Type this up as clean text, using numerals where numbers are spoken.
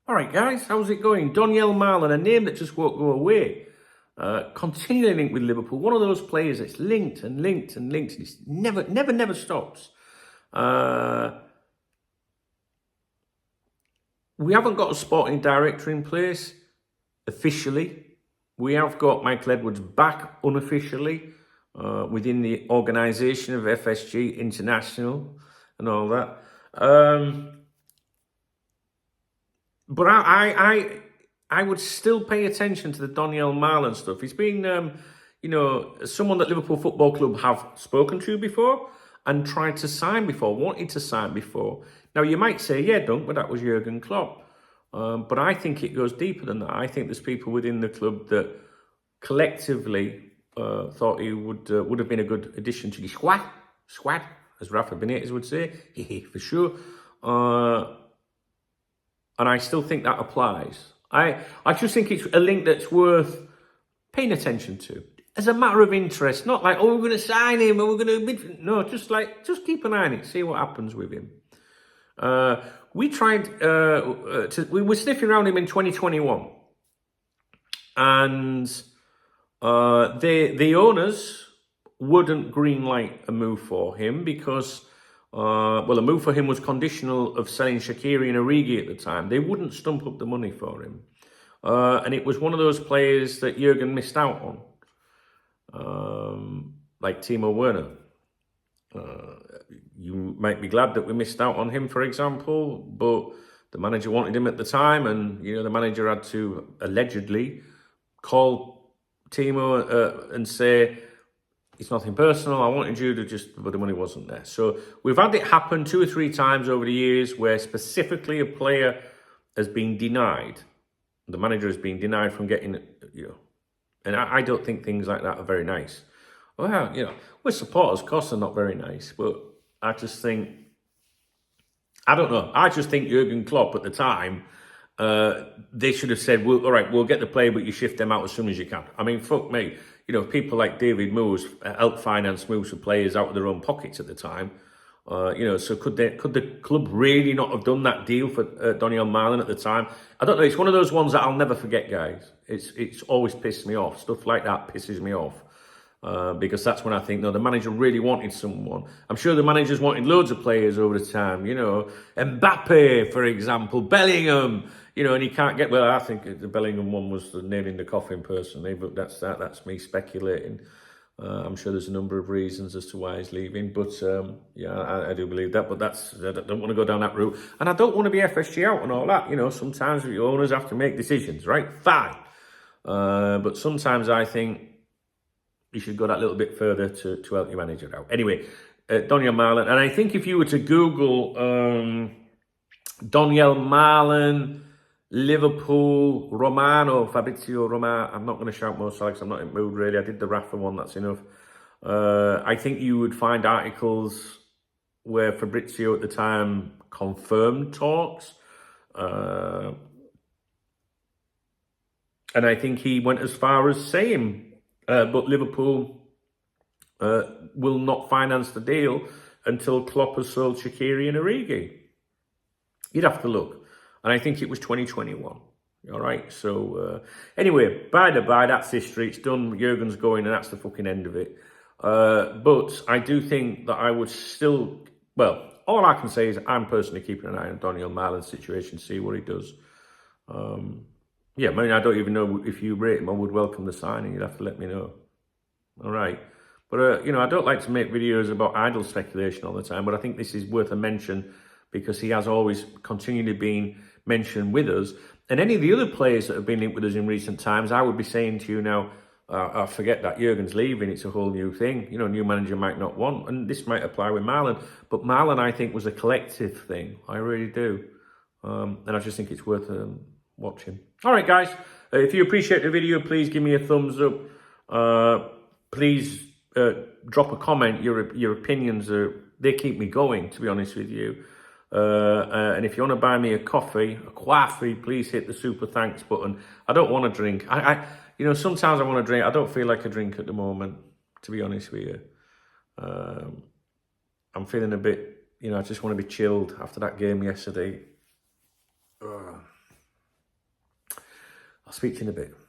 All right, guys, how's it going? Donyell, Malen, a name that just won't go away. Continually linked with Liverpool. One of those players that's linked and linked and linked. And it's never stops. We haven't got a sporting director in place officially. We have got Michael Edwards back unofficially within the organisation of FSG International and all that. But I would still pay attention to the Donyell Malen stuff. He's been, someone that Liverpool Football Club have spoken to before and tried to sign before, wanted to sign before. Now, you might say, yeah, Dunk, but that was Jurgen Klopp. But I think it goes deeper than that. I think there's people within the club that collectively thought he would have been a good addition to the squad, as Rafa Benitez would say, for sure. And I still think that applies. I just think it's a link that's worth paying attention to. As a matter of interest, not like, oh, we're going to sign him, or we're going to... No, just keep an eye on it, see what happens with him. We tried... we were sniffing around him in 2021. And the owners wouldn't greenlight a move for him because... a move for him was conditional of selling Shaqiri and Origi at the time. They wouldn't stump up the money for him. And it was one of those players that Jurgen missed out on. Like Timo Werner. You might be glad that we missed out on him, for example, but the manager wanted him at the time, and the manager had to allegedly call Timo and say, it's nothing personal, I wanted you to but the money wasn't there. So we've had it happen 2 or 3 times over the years where specifically a player has been denied. The manager has been denied from getting, and I don't think things like that are very nice. Well, we're supporters, of course they're not very nice, but I just think, I don't know, I just think Jurgen Klopp at the time, they should have said, well, all right, we'll get the player, but you shift them out as soon as you can. I mean, fuck me. People like David Moores helped finance moves for players out of their own pockets at the time. So could the club really not have done that deal for Donyell Malen at the time? I don't know. It's one of those ones that I'll never forget, guys. It's always pissed me off. Stuff like that pisses me off. Because that's when I think, no, the manager really wanted someone. I'm sure the managers wanted loads of players over the time, Mbappe, for example, Bellingham, and he can't get, well, I think the Bellingham one was the nail in the coffin personally, but that's me speculating. I'm sure there's a number of reasons as to why he's leaving, but I do believe that, but I don't want to go down that route. And I don't want to be FSG out and all that, sometimes the owners have to make decisions, right? Fine. But sometimes I think you should go that little bit further to help your manager out. Anyway, Donyell Malen. And I think if you were to Google Donyell Malen, Liverpool, Fabrizio Romano, I'm not going to shout more because I'm not in the mood really. I did the Rafa one, that's enough. I think you would find articles where Fabrizio at the time confirmed talks. And I think he went as far as saying, but Liverpool will not finance the deal until Klopp has sold Shaqiri and Origi. You'd have to look. And I think it was 2021. All right. So anyway, by the by, that's history. It's done. Jurgen's going and that's the fucking end of it. But I do think that I would still, well, all I can say is I'm personally keeping an eye on Donyell Malen's situation, see what he does. I don't even know if you rate him. I would welcome the signing. You'd have to let me know. All right. But, I don't like to make videos about idle speculation all the time, but I think this is worth a mention because he has always continually been mentioned with us. And any of the other players that have been linked with us in recent times, I would be saying to you now, I forget that Jurgen's leaving. It's a whole new thing. New manager might not want. And this might apply with Malen. But Malen, I think, was a collective thing. I really do. And I just think it's worth watching. All right, guys. If you appreciate the video, please give me a thumbs up. Please drop a comment. Your opinions they keep me going, to be honest with you. And if you want to buy me a coffee, please hit the super thanks button. I don't want to drink. Sometimes I want to drink. I don't feel like a drink at the moment, to be honest with you. I'm feeling a bit, I just want to be chilled after that game yesterday. I'll speak to you in a bit.